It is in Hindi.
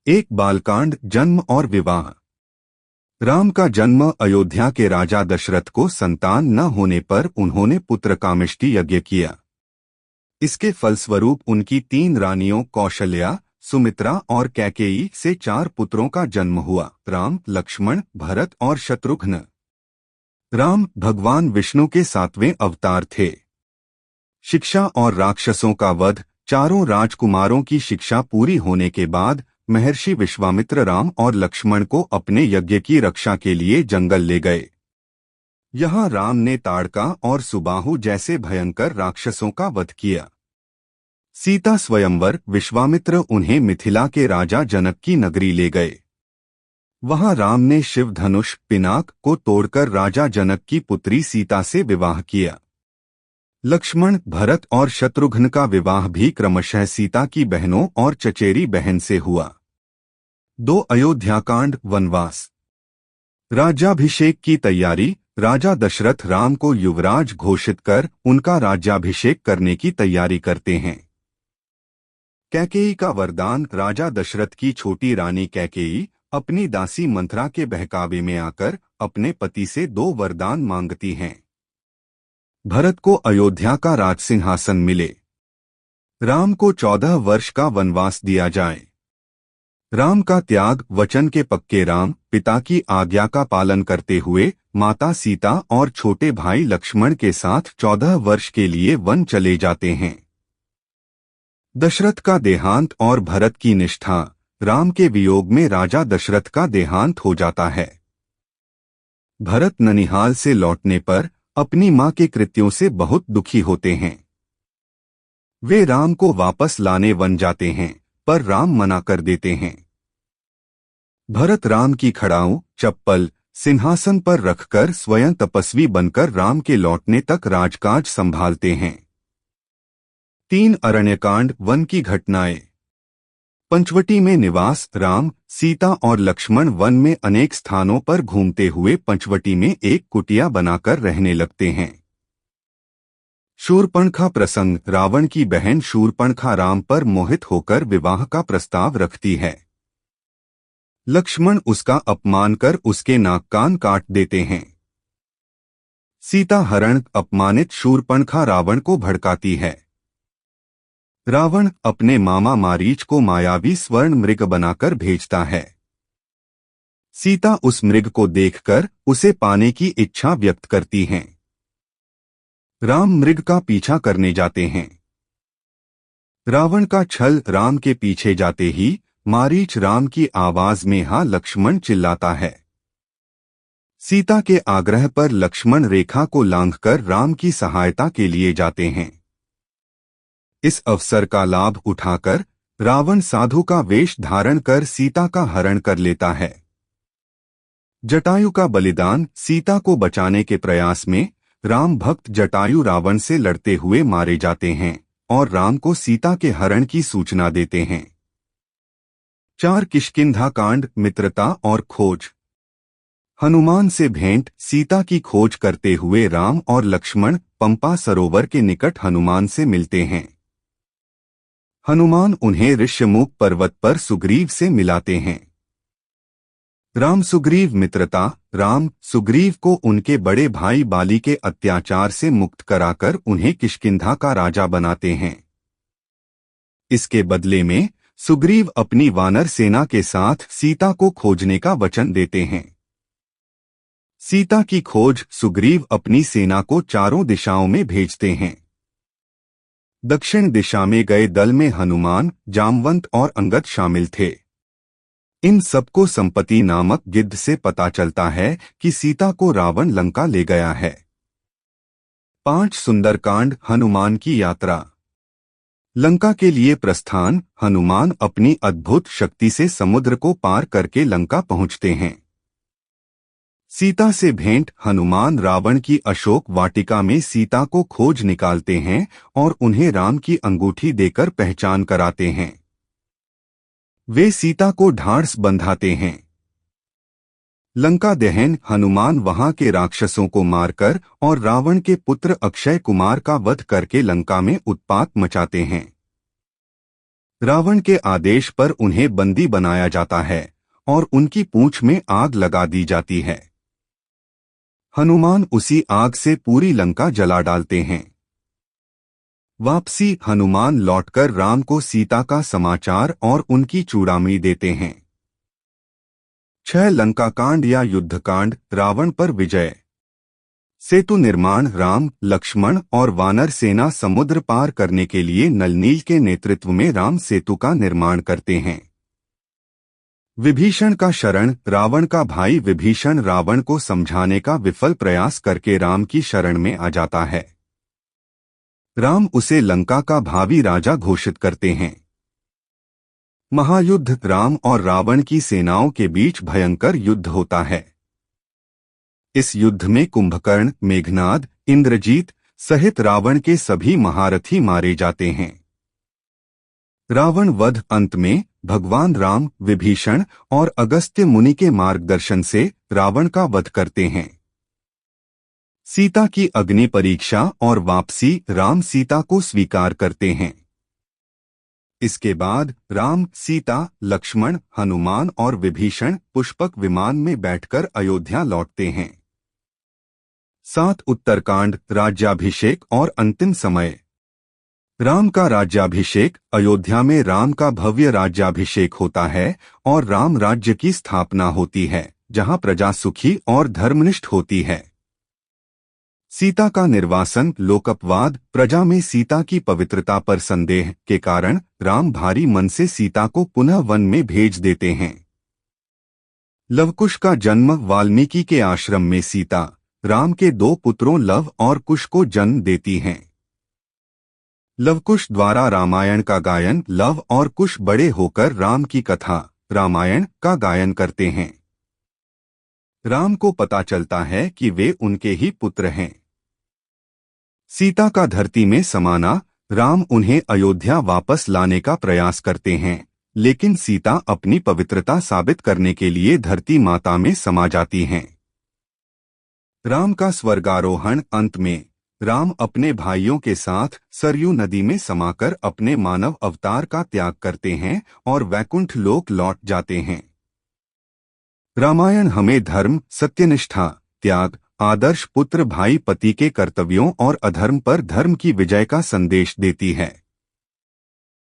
एक बालकांड, जन्म और विवाह। राम का जन्म अयोध्या के राजा दशरथ को संतान न होने पर उन्होंने पुत्र कामिष्टि यज्ञ किया। इसके फलस्वरूप उनकी 3 रानियों कौशल्या, सुमित्रा और कैकेयी से 4 पुत्रों का जन्म हुआ। राम, लक्ष्मण, भरत और शत्रुघ्न। राम भगवान विष्णु के 7वें अवतार थे। शिक्षा और राक्षसों का वध। चारों राजकुमारों की शिक्षा पूरी होने के बाद महर्षि विश्वामित्र राम और लक्ष्मण को अपने यज्ञ की रक्षा के लिए जंगल ले गए। यहाँ राम ने ताड़का और सुबाहु जैसे भयंकर राक्षसों का वध किया। सीता स्वयंवर। विश्वामित्र उन्हें मिथिला के राजा जनक की नगरी ले गए। वहां राम ने शिव धनुष पिनाक को तोड़कर राजा जनक की पुत्री सीता से विवाह किया। लक्ष्मण, भरत और शत्रुघ्न का विवाह भी क्रमशः सीता की बहनों और चचेरी बहन से हुआ। 2 अयोध्याकांड, वनवास। राज्याभिषेक की तैयारी। राजा दशरथ राम को युवराज घोषित कर उनका राज्याभिषेक करने की तैयारी करते हैं। कैकेयी का वरदान। राजा दशरथ की छोटी रानी कैकेयी अपनी दासी मंथरा के बहकावे में आकर अपने पति से 2 वरदान मांगती हैं। भरत को अयोध्या का राजसिंहासन मिले। राम को 14 वर्ष का वनवास दिया जाए। राम का त्याग। वचन के पक्के राम पिता की आज्ञा का पालन करते हुए माता सीता और छोटे भाई लक्ष्मण के साथ 14 वर्ष के लिए वन चले जाते हैं। दशरथ का देहांत और भरत की निष्ठा। राम के वियोग में राजा दशरथ का देहांत हो जाता है। भरत ननिहाल से लौटने पर अपनी मां के कृत्यों से बहुत दुखी होते हैं। वे राम को वापस लाने वन जाते हैं, पर राम मना कर देते हैं। भरत राम की खड़ाऊ चप्पल सिंहासन पर रखकर स्वयं तपस्वी बनकर राम के लौटने तक राजकाज संभालते हैं। 3 अरण्यकांड, वन की घटनाएं। पंचवटी में निवास। राम, सीता और लक्ष्मण वन में अनेक स्थानों पर घूमते हुए पंचवटी में एक कुटिया बनाकर रहने लगते हैं। शूर्पणखा प्रसंग। रावण की बहन शूर्पणखा राम पर मोहित होकर विवाह का प्रस्ताव रखती है। लक्ष्मण उसका अपमान कर उसके नाक कान काट देते हैं। सीता हरण। अपमानित शूर्पणखा रावण को भड़काती है। रावण अपने मामा मारीच को मायावी स्वर्ण मृग बनाकर भेजता है। सीता उस मृग को देखकर उसे पाने की इच्छा व्यक्त करती हैं। राम मृग का पीछा करने जाते हैं। रावण का छल। राम के पीछे जाते ही मारीच राम की आवाज में हा लक्ष्मण चिल्लाता है। सीता के आग्रह पर लक्ष्मण रेखा को लांघकर राम की सहायता के लिए जाते हैं। इस अवसर का लाभ उठाकर रावण साधु का वेश धारण कर सीता का हरण कर लेता है। जटायु का बलिदान। सीता को बचाने के प्रयास में राम भक्त जटायु रावण से लड़ते हुए मारे जाते हैं और राम को सीता के हरण की सूचना देते हैं। 4 किष्किंधा कांड, मित्रता और खोज। हनुमान से भेंट। सीता की खोज करते हुए राम और लक्ष्मण पंपा सरोवर के निकट हनुमान से मिलते हैं। हनुमान उन्हें ऋष्यमुख पर्वत पर सुग्रीव से मिलाते हैं। राम सुग्रीव मित्रता। राम सुग्रीव को उनके बड़े भाई बाली के अत्याचार से मुक्त कराकर उन्हें किष्किंधा का राजा बनाते हैं। इसके बदले में सुग्रीव अपनी वानर सेना के साथ सीता को खोजने का वचन देते हैं। सीता की खोज। सुग्रीव अपनी सेना को चारों दिशाओं में भेजते हैं। दक्षिण दिशा में गए दल में हनुमान, जामवंत और अंगद शामिल थे। इन सबको संपत्ति नामक गिद्ध से पता चलता है कि सीता को रावण लंका ले गया है। 5 सुंदरकांड, हनुमान की यात्रा। लंका के लिए प्रस्थान। हनुमान अपनी अद्भुत शक्ति से समुद्र को पार करके लंका पहुंचते हैं। सीता से भेंट। हनुमान रावण की अशोक वाटिका में सीता को खोज निकालते हैं और उन्हें राम की अंगूठी देकर पहचान कराते हैं। वे सीता को ढांढस बंधाते हैं। लंका दहन। हनुमान वहां के राक्षसों को मारकर और रावण के पुत्र अक्षय कुमार का वध करके लंका में उत्पात मचाते हैं। रावण के आदेश पर उन्हें बंदी बनाया जाता है और उनकी पूंछ में आग लगा दी जाती है। हनुमान उसी आग से पूरी लंका जला डालते हैं। वापसी हनुमान लौटकर राम को सीता का समाचार और उनकी चूड़ामणि देते हैं। 6 लंका कांड या युद्धकांड, रावण पर विजय। सेतु निर्माण, राम, लक्ष्मण और वानर सेना समुद्र पार करने के लिए नलनील के नेतृत्व में राम सेतु का निर्माण करते हैं। विभीषण का शरण, रावण का भाई विभीषण रावण को समझाने का विफल प्रयास करके राम की शरण में आ जाता है। राम उसे लंका का भावी राजा घोषित करते हैं। महायुद्ध, राम और रावण की सेनाओं के बीच भयंकर युद्ध होता है। इस युद्ध में कुंभकर्ण, मेघनाद, इंद्रजीत सहित रावण के सभी महारथी मारे जाते हैं। रावण वध, अंत में भगवान राम, विभीषण और अगस्त्य मुनि के मार्गदर्शन से रावण का वध करते हैं। सीता की अग्नि परीक्षा और वापसी, राम सीता को स्वीकार करते हैं। इसके बाद राम, सीता, लक्ष्मण, हनुमान और विभीषण पुष्पक विमान में बैठकर अयोध्या लौटते हैं। 7 उत्तरकांड, राज्याभिषेक और अंतिम समय। राम का राज्याभिषेक, अयोध्या में राम का भव्य राज्याभिषेक होता है और राम राज्य की स्थापना होती है, जहां प्रजा सुखी और धर्मनिष्ठ होती है। सीता का निर्वासन, लोकपवाद, प्रजा में सीता की पवित्रता पर संदेह के कारण राम भारी मन से सीता को पुनः वन में भेज देते हैं। लवकुश का जन्म, वाल्मीकि के आश्रम में सीता राम के 2 पुत्रों लव और कुश को जन्म देती हैं। लवकुश द्वारा रामायण का गायन, लव और कुश बड़े होकर राम की कथा रामायण का गायन करते हैं। राम को पता चलता है कि वे उनके ही पुत्र हैं। सीता का धरती में समाना, राम उन्हें अयोध्या वापस लाने का प्रयास करते हैं, लेकिन सीता अपनी पवित्रता साबित करने के लिए धरती माता में समा जाती हैं। राम का स्वर्गारोहण, अंत में राम अपने भाइयों के साथ सरयू नदी में समाकर अपने मानव अवतार का त्याग करते हैं और वैकुंठ लोक लौट जाते हैं। रामायण हमें धर्म, सत्यनिष्ठा, त्याग, आदर्श पुत्र भाई पति के कर्तव्यों और अधर्म पर धर्म की विजय का संदेश देती है।